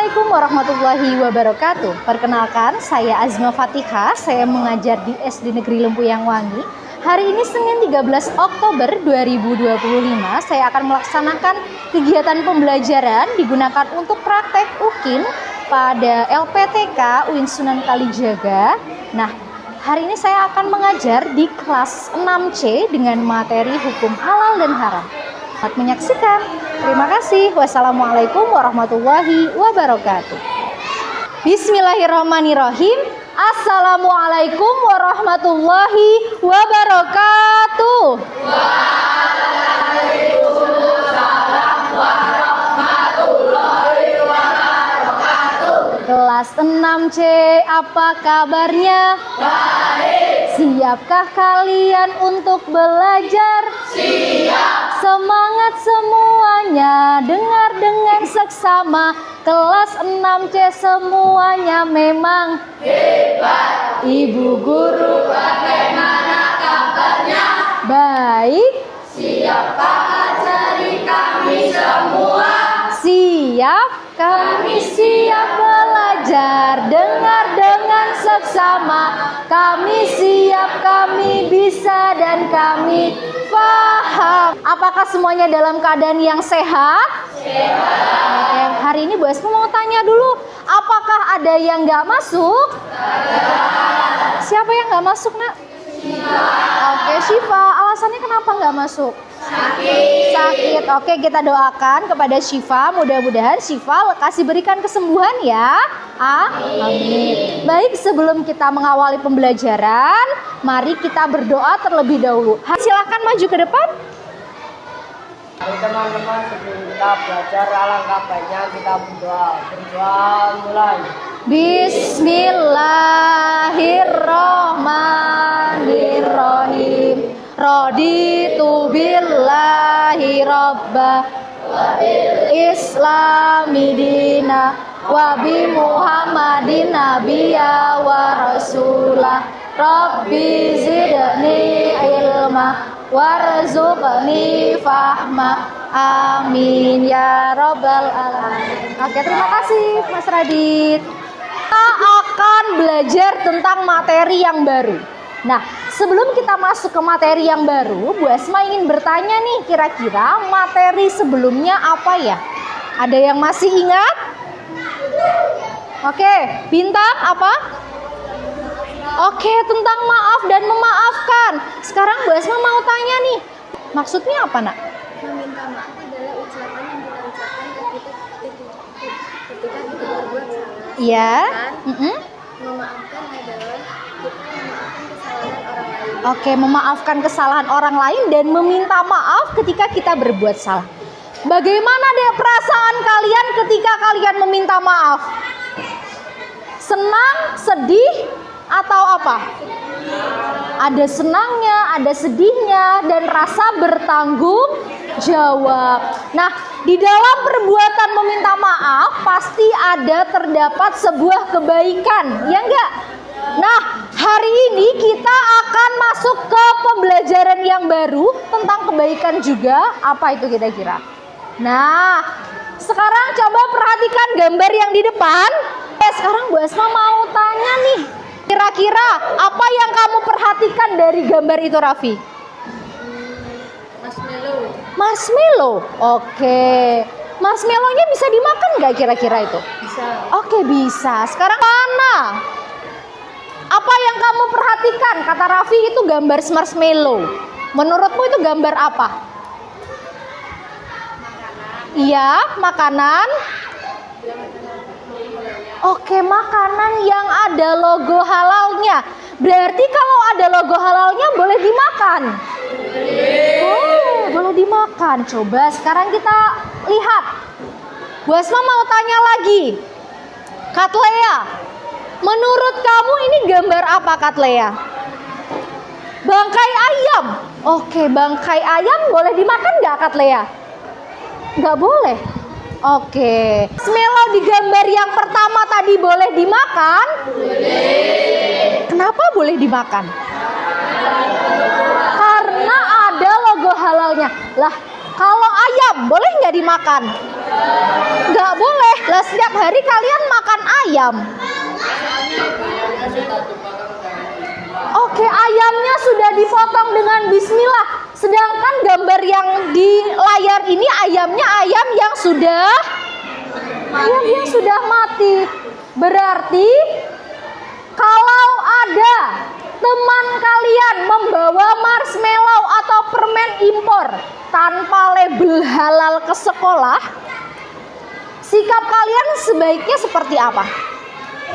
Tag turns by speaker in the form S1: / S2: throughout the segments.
S1: Assalamualaikum warahmatullahi wabarakatuh. Perkenalkan, saya Azma Fatihah. Saya mengajar di SD Negeri Lempuyang Wangi. Hari ini Senin 13 Oktober 2025, saya akan melaksanakan kegiatan pembelajaran digunakan untuk praktek UKIN pada LPTK UIN Sunan Kalijaga. Nah, hari ini saya akan mengajar di kelas 6C dengan materi hukum halal dan haram. Selamat menyaksikan. Terima kasih. Wassalamualaikum warahmatullahi wabarakatuh. Bismillahirrahmanirrahim. Assalamualaikum warahmatullahi wabarakatuh. Waalaikumsalam warahmatullahi wabarakatuh. Kelas 6C, apa kabarnya? Baik. Siapkah kalian untuk belajar? Siap. Semangat semuanya, dengar dengan seksama. Kelas 6C semuanya memang hebat. Ibu guru, bagaimana kabarnya? Baik. Siapkah ajari kami semua? Siap. Kami siap belajar, dengar dengan seksama. Kami siap, kami bisa, dan kami paham. Apakah semuanya dalam keadaan yang sehat? Sehat. Hari ini Bu Asma mau tanya dulu, apakah ada yang nggak masuk? Ada. Siapa yang nggak masuk, Nak? Syifa. Oke, Syifa. Alasannya kenapa nggak masuk? Sakit. Oke, kita doakan kepada Syifa. Mudah-mudahan Syifa kasih berikan kesembuhan ya. Amin. Baik, sebelum kita mengawali pembelajaran, mari kita berdoa terlebih dahulu. Silahkan maju ke depan.
S2: Mari teman-teman, sebelum kita belajar alangkah baiknya kita berdoa. Berdoa mulai.
S1: Bismillahirrahmanirrahim. Raditu billahi robba wa bil islami dina wa bi muhammadin nabiyya wa rasulah. Rabbi zidni ilma warzuqni fahma. Amin ya robbal alamin. Oke, terima kasih Mas Radit. Kita akan belajar tentang materi yang baru. Nah, sebelum kita masuk ke materi yang baru, Bu Asma ingin bertanya nih, kira-kira materi sebelumnya apa ya? Ada yang masih ingat? Oke, bintang apa? Oke, tentang maaf dan memaafkan. Sekarang Bu Asma mau tanya nih, maksudnya apa, Nak?
S3: Meminta maaf adalah ucapan yang kita ucapkan ketika kita berbuat salah.
S1: Iya.
S3: Memaafkan adalah kita memaafkan kesalahan orang lain.
S1: Oke, memaafkan kesalahan orang lain dan meminta maaf ketika kita berbuat salah. Bagaimana deh perasaan kalian ketika kalian meminta maaf? Senang, sedih, atau apa? Ada senangnya, ada sedihnya, dan rasa bertanggung jawab. Nah, di dalam perbuatan meminta maaf pasti ada terdapat sebuah kebaikan, ya enggak? Nah, hari ini kita akan masuk ke pembelajaran yang baru tentang kebaikan juga. Apa itu kira-kira? Nah, sekarang coba perhatikan gambar yang di depan. Sekarang Bu Asma mau tanya nih, kira-kira apa yang kamu perhatikan dari gambar itu, Raffi? Marshmallow. Oke. Marshmallow-nya bisa dimakan nggak kira-kira itu?
S3: Bisa.
S1: Oke, bisa. Sekarang mana? Apa yang kamu perhatikan? Kata Raffi itu gambar marshmallow. Menurutmu itu gambar apa? Iya, makanan. Oke, makanan yang ada logo halalnya. Berarti kalau ada logo halalnya boleh dimakan? Boleh dimakan. Coba sekarang kita lihat. Bu Asma mau tanya lagi. Katlea, menurut kamu ini gambar apa, Katlea? Bangkai ayam. Oke, bangkai ayam boleh dimakan nggak, Katlea? Nggak boleh. Oke. Marshmallow di gambar yang pertama tadi boleh dimakan? Boleh. Kenapa boleh dimakan? Karena ada logo halalnya. Lah, Kalau ayam boleh nggak dimakan? Nggak boleh. Lah setiap hari kalian makan ayam. Oke, ayamnya sudah dipotong dengan bismillah. Sedangkan gambar yang di layar ini ayamnya ayam yang sudah mati. Berarti kalau ada teman kalian membawa marshmallow atau permen impor tanpa label halal ke sekolah, sikap kalian sebaiknya seperti apa?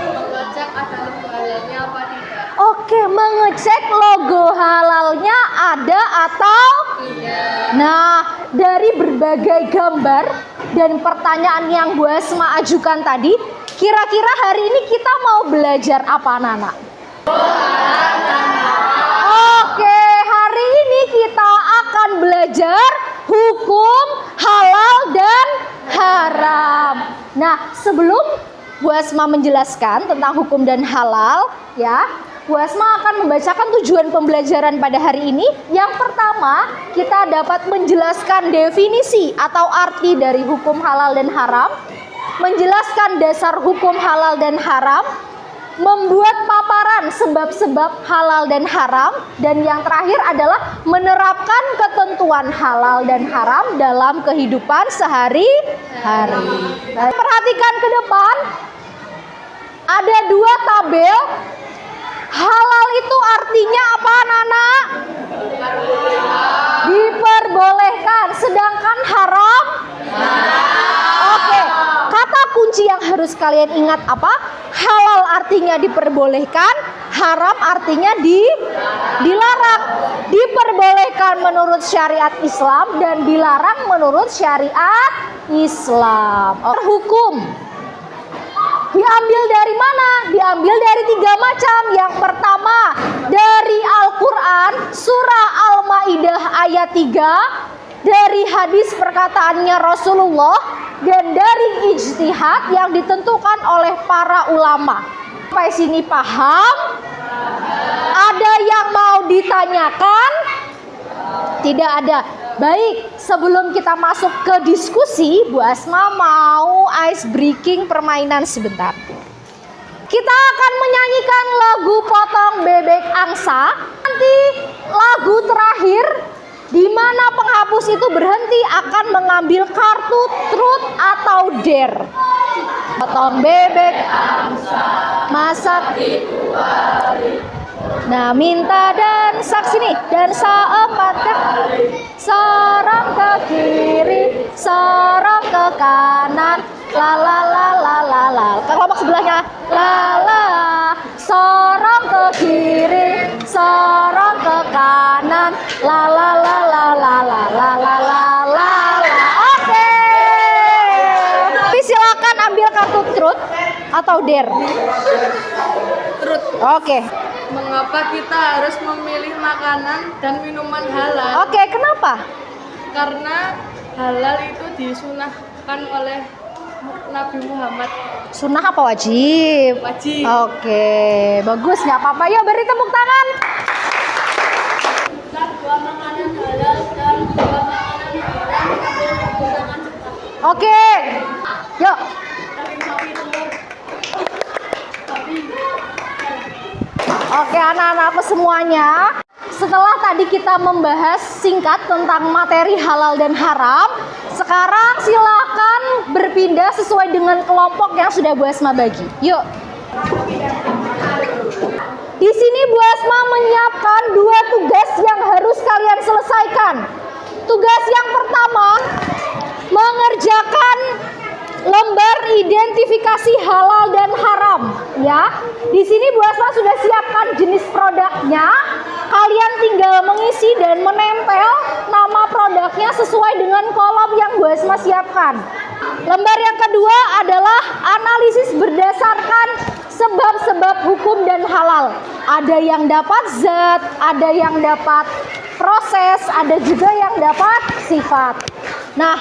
S3: Mengecek ada logo halalnya apa tidak?
S1: Oke, mengecek logo halalnya ada atau
S3: Tidak.
S1: Nah, dari berbagai gambar dan pertanyaan yang Bu Asma ajukan tadi, kira-kira hari ini kita mau belajar apa, Nana? Oke, hari ini kita akan belajar hukum halal dan haram. Nah, sebelum Bu Asma menjelaskan tentang hukum dan halal, ya, Bu Asma akan membacakan tujuan pembelajaran pada hari ini. Yang pertama, kita dapat menjelaskan definisi atau arti dari hukum halal dan haram, menjelaskan dasar hukum halal dan haram, membuat paparan sebab-sebab halal dan haram, dan yang terakhir adalah menerapkan ketentuan halal dan haram dalam kehidupan sehari-hari. Nah, perhatikan ke depan, ada dua tabel. Halal itu artinya apa, Nana? Diperbolehkan. Sedangkan haram? Oke, kata kunci yang harus kalian ingat apa? Halal artinya diperbolehkan, haram artinya dilarang. Diperbolehkan menurut syariat Islam dan dilarang menurut syariat Islam. Hukum diambil dari mana? Diambil dari 3 macam. Yang pertama dari Al-Quran surah Al-Maidah ayat 3, dari hadis perkataannya Rasulullah, dan dari ijtihad yang ditentukan oleh para ulama. Sampai sini paham? Ada yang mau ditanyakan? Tidak ada. Baik, sebelum kita masuk ke diskusi, Bu Asma mau ice breaking permainan sebentar. Kita akan menyanyikan lagu Potong Bebek Angsa. Nanti lagu terakhir di mana penghapus itu berhenti akan mengambil kartu truth atau dare. Potong bebek angsa, masak di hari. Nah, minta dan saksi nih, dan seempat kali, serong ke kiri, serong ke kanan, la la la la la la. Kelompok sebelahnya, la la, serong ke kiri, serong ke kanan, la la la la la la la la la la. Oke. Tapi silakan ambil kartu truth atau dare.
S3: Truth.
S1: Oke.
S3: Mengapa kita harus memilih makanan dan minuman halal?
S1: Oke, kenapa?
S3: Karena halal itu disunahkan oleh Nabi Muhammad.
S1: Sunnah apa wajib?
S3: Wajib.
S1: Oke, bagus, nggak apa-apa. Yuk beri tepuk tangan.
S3: Dua makanan halal dan dua makanan haram ambil menggunakan cepat.
S1: Oke, yuk. Oke, anak-anakku semuanya. Setelah tadi kita membahas singkat tentang materi halal dan haram, sekarang silakan berpindah sesuai dengan kelompok yang sudah Bu Asma bagi. Yuk. Di sini Bu Asma menyiapkan 2 tugas yang harus kalian selesaikan. Tugas yang pertama, mengerjakan lembar identifikasi halal dan haram, ya. Di sini Bu Asma sudah siapkan jenis produknya. Kalian tinggal mengisi dan menempel nama produknya sesuai dengan kolom yang Bu Asma siapkan. Lembar yang kedua adalah analisis berdasarkan sebab-sebab hukum dan halal. Ada yang dapat zat, ada yang dapat proses, ada juga yang dapat sifat. Nah,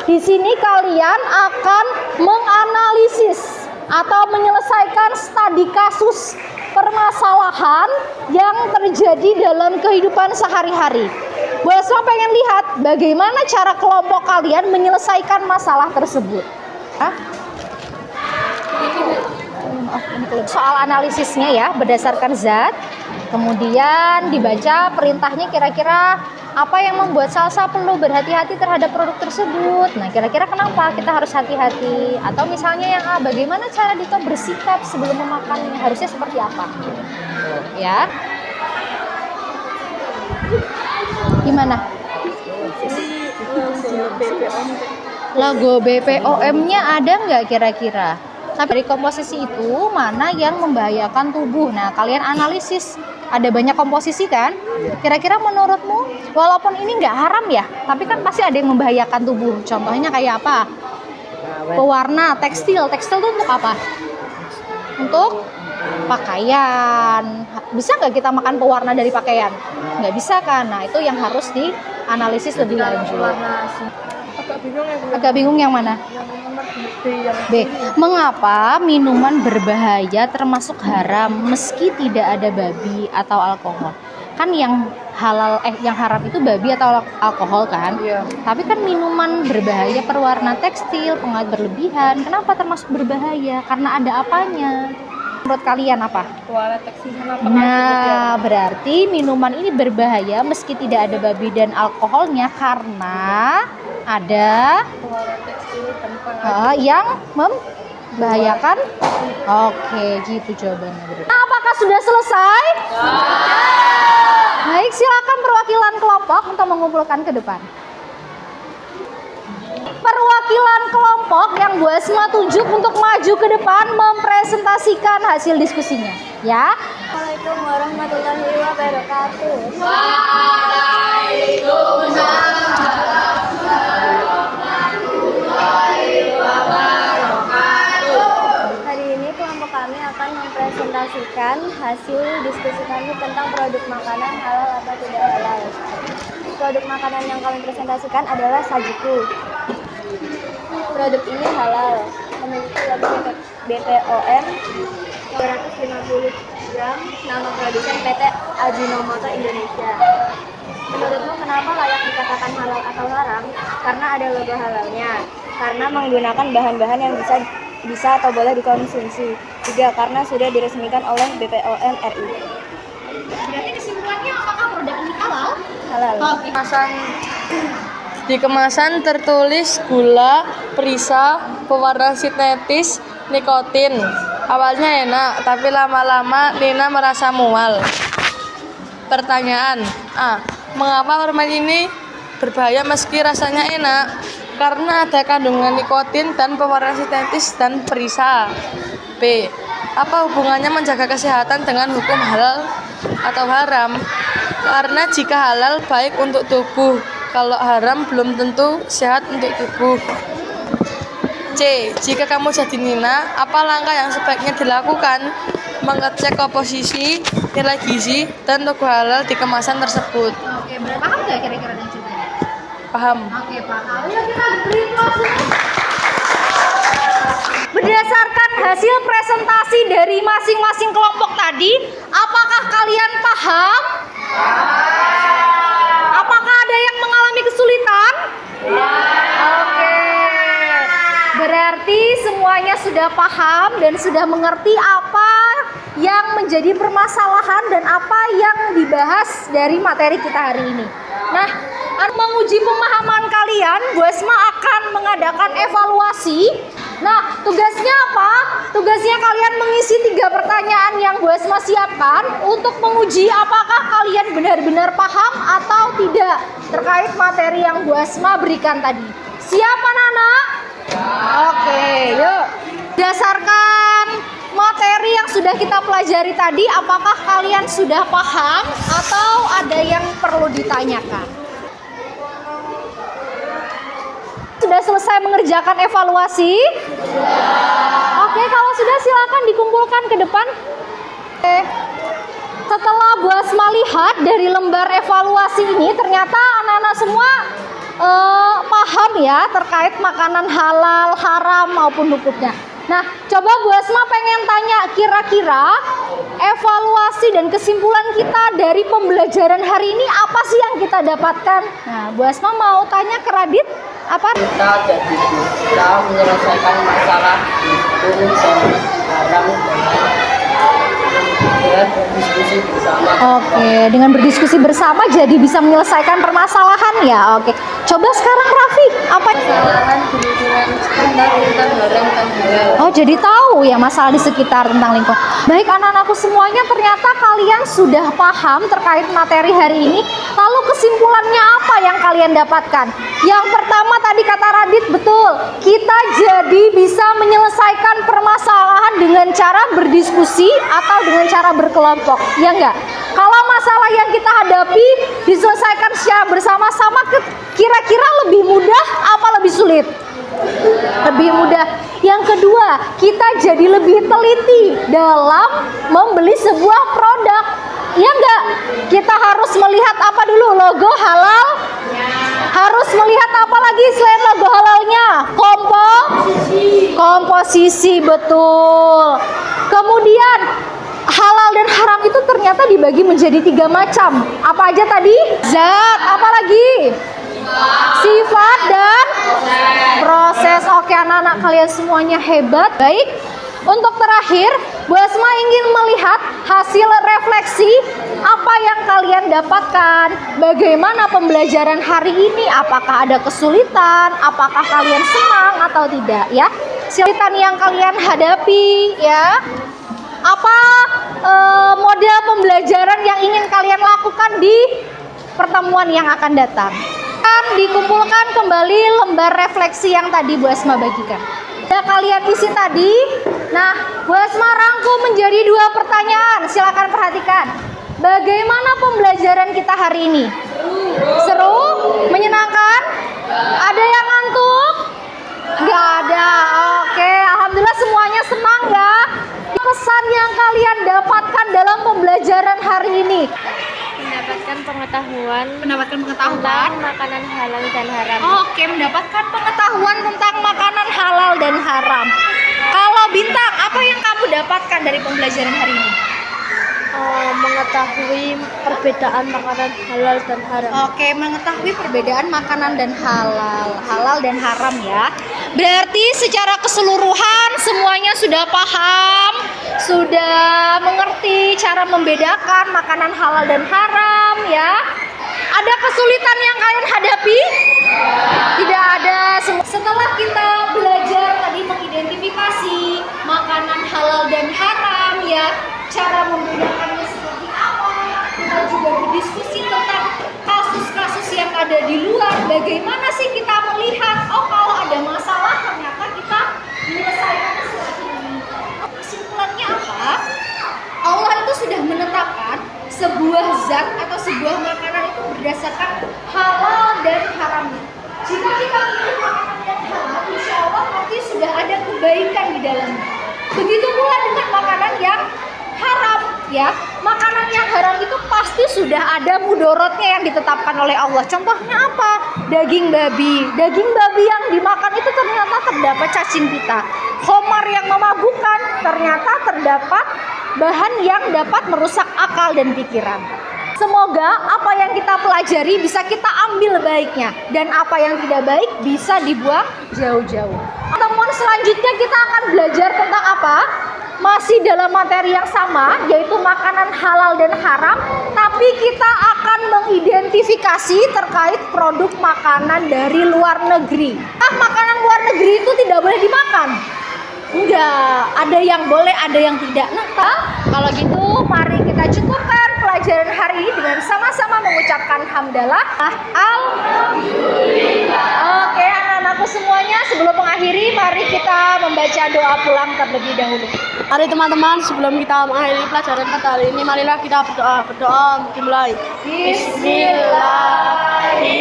S1: di sini kalian akan menganalisis atau menyelesaikan studi kasus permasalahan yang terjadi dalam kehidupan sehari-hari. Bu Asma pengen lihat bagaimana cara kelompok kalian menyelesaikan masalah tersebut. Hah? Soal analisisnya ya, berdasarkan zat, kemudian dibaca perintahnya kira-kira apa yang membuat Salsa perlu berhati-hati terhadap produk tersebut. Nah, kira-kira kenapa kita harus hati-hati? Atau misalnya yang A, bagaimana cara Dito bersikap sebelum memakannya? Harusnya seperti apa? Ya. Gimana? Logo BPOM-nya ada nggak kira-kira? Tapi dari komposisi itu mana yang membahayakan tubuh? Nah, kalian analisis. Ada banyak komposisi kan? Kira-kira menurutmu, walaupun ini nggak haram ya, tapi kan pasti ada yang membahayakan tubuh. Contohnya kayak apa? Pewarna, tekstil. Tekstil itu untuk apa? Untuk pakaian. Bisa nggak kita makan pewarna dari pakaian? Nggak bisa kan? Nah, itu yang harus dianalisis lebih lanjut. Agak bingung yang mana? B. Mengapa minuman berbahaya termasuk haram meski tidak ada babi atau alkohol? Kan yang halal yang haram itu babi atau alkohol kan?
S2: Iya.
S1: Tapi kan minuman berbahaya perwarna tekstil, pengawet berlebihan. Kenapa termasuk berbahaya? Karena ada apanya? Menurut kalian apa?
S2: Pewarna tekstil kenapa?
S1: Nah, berarti minuman ini berbahaya meski tidak ada babi dan alkoholnya karena ada
S2: Pewarna tekstil tanpa
S1: yang membahayakan. Oke, gitu jawabannya. Nah, apakah sudah selesai? Baik, silakan perwakilan kelompok untuk mengumpulkan ke depan. Perwakilan kelompok yang Bu Asma tunjuk untuk maju ke depan mempresentasikan hasil diskusinya, ya.
S3: Assalamualaikum warahmatullahi wabarakatuh. Hari ini kelompok kami akan mempresentasikan hasil diskusi kami tentang produk makanan halal atau tidak halal. Produk makanan yang kami presentasikan adalah sajiku. Produk ini halal, memiliki logo BPOM 250 gram, nama produsen PT Ajinomoto Indonesia. Menurutmu kenapa layak dikatakan halal atau haram? Karena ada logo halalnya, karena menggunakan bahan-bahan yang bisa atau boleh dikonsumsi. Juga karena sudah diresmikan oleh BPOM RI.
S1: Berarti kesimpulannya apakah produk ini halal?
S3: Halal.
S2: Di kemasan tertulis gula, perisa, pewarna sintetis, nikotin. Awalnya enak, tapi lama-lama Nina merasa mual. Pertanyaan A. Mengapa permen ini berbahaya meski rasanya enak? Karena ada kandungan nikotin dan pewarna sintetis dan perisa. B. Apa hubungannya menjaga kesehatan dengan hukum halal atau haram? Karena jika halal baik untuk tubuh, kalau haram belum tentu sehat untuk tubuh. C. Jika kamu jadi Nina, apa langkah yang sebaiknya dilakukan? Mengecek komposisi, nilai gizi, dan logo halal di kemasan tersebut.
S1: Oke, berarti paham nggak kira-kira yang ceritanya?
S2: Paham?
S1: Oke, paham. Ya, kita beri aplaus. Berdasarkan hasil presentasi dari masing-masing kelompok tadi, apakah kalian paham? Apakah ada yang mengalami kesulitan? Oke. Berarti semuanya sudah paham dan sudah mengerti apa yang menjadi permasalahan dan apa yang dibahas dari materi kita hari ini. Nah, menguji pemahaman kalian, Bu Asma akan mengadakan evaluasi. Nah, tugasnya apa? Tugasnya kalian mengisi 3 pertanyaan yang Bu Asma siapkan untuk menguji apakah kalian benar-benar paham atau tidak terkait materi yang Bu Asma berikan tadi. Siap anak-anak? Oke, yuk. Berdasarkan materi yang sudah kita pelajari tadi, apakah kalian sudah paham atau ada yang perlu ditanyakan? Sudah selesai mengerjakan evaluasi? Oke, kalau sudah silakan dikumpulkan ke depan. Oke. Setelah Bu Asma lihat dari lembar evaluasi ini, ternyata anak-anak semua paham ya terkait makanan halal, haram maupun hukumnya. Nah, coba Bu Asma pengen tanya, kira-kira evaluasi dan kesimpulan kita dari pembelajaran hari ini apa sih yang kita dapatkan? Nah, Bu Asma mau tanya ke Radit, apa?
S4: Kita jadi bisa menyelesaikan masalah itu sekarang dengan berdiskusi bersama.
S1: Oke, dengan berdiskusi bersama jadi bisa menyelesaikan permasalahan ya. Oke, coba sekarang Raffi, apa?
S2: Kesalahan pemikiran sekitar tentang haram dan halal.
S1: Oh, jadi tahu ya masalah di sekitar tentang lingkungan. Baik anak-anakku semuanya, ternyata kalian sudah paham terkait materi hari ini. Lalu kesimpulannya apa yang kalian dapatkan? Yang pertama tadi kata Radit, betul. Kita jadi bisa menyelesaikan permasalahan dengan cara berdiskusi atau dengan cara berkelompok. Ya enggak? Kalau masalah yang kita hadapi diselesaikan secara bersama-sama, kira-kira lebih mudah apa lebih sulit? Lebih mudah. Yang kedua, kita jadi lebih teliti dalam membeli sebuah produk. Ya enggak? Kita harus melihat apa dulu? Logo halal. Harus melihat apa lagi selain logo halalnya? Komposisi, betul. Kemudian halal dan haram itu ternyata dibagi menjadi 3 macam. Apa aja tadi? Zat, apa lagi? Sifat dan proses. Oke, anak-anak kalian semuanya hebat. Baik. Untuk terakhir, Bu Asma ingin melihat hasil refleksi apa yang kalian dapatkan. Bagaimana pembelajaran hari ini? Apakah ada kesulitan? Apakah kalian senang atau tidak ya? Kesulitan yang kalian hadapi ya. Apa model pembelajaran yang ingin kalian lakukan di pertemuan yang akan datang? Dikumpulkan kembali lembar refleksi yang tadi Bu Asma bagikan. Ya, kalian isi tadi. Nah, Bu Asma rangkum menjadi 2 pertanyaan. Silakan perhatikan. Bagaimana pembelajaran kita hari ini? Seru? Menyenangkan? Ada yang ngantuk? Nggak ada. Oke, alhamdulillah semuanya senang ya. Pesan yang kalian dapatkan dalam pembelajaran hari ini?
S3: Mendapatkan pengetahuan
S1: Mendapatkan
S3: tentang makanan halal dan haram.
S1: Oke, mendapatkan pengetahuan tentang makanan halal dan haram. Kalau Bintang, apa yang kamu dapatkan dari pembelajaran hari ini?
S3: Mengetahui perbedaan makanan halal dan haram.
S1: Oke, mengetahui perbedaan makanan dan halal dan haram ya. Berarti secara keseluruhan semuanya sudah paham, sudah mengerti cara membedakan makanan halal dan haram ya. Ada kesulitan yang kalian hadapi? Tidak ada. Setelah kita belajar tadi mengidentifikasi makanan halal dan haram ya, cara membedakannya seperti apa, kita juga berdiskusi tentang kasus-kasus yang ada di luar. Bagaimana sih kita melihat, oh kalau ada masalah ternyata kita menyelesaikan seperti ini. Kesimpulannya apa? Allah itu sudah menetapkan sebuah zat atau sebuah makanan itu berdasarkan halal dan haramnya. Jika kita pilih makanan yang halal, insya Allah nanti sudah ada kebaikan di dalamnya. Begitu pula dengan makanan yang haram ya. Makanan yang haram itu pasti sudah ada mudorotnya yang ditetapkan oleh Allah. Contohnya apa? Daging babi. Daging babi yang dimakan itu ternyata terdapat cacing pita. Khamar yang memabukkan ternyata terdapat bahan yang dapat merusak akal dan pikiran. Semoga apa yang kita pelajari bisa kita ambil baiknya, dan apa yang tidak baik bisa dibuang jauh-jauh. Pertemuan selanjutnya kita akan belajar tentang apa? Masih dalam materi yang sama, yaitu makanan halal dan haram, tapi kita akan mengidentifikasi terkait produk makanan dari luar negeri. Makanan luar negeri itu tidak boleh dimakan. Enggak, ada yang boleh, ada yang tidak. Nah, kalau gitu mari kita cukupkan pelajaran hari ini dengan sama-sama mengucapkan hamdalah. Alhamdulillah. Oke, anak-anakku semuanya, sebelum mengakhiri mari kita membaca doa pulang terlebih dahulu.
S2: Mari teman-teman, sebelum kita mengakhiri pelajaran pada hari ini, marilah kita berdoa. Dimulai.
S1: Bismillahirrahmanirrahim.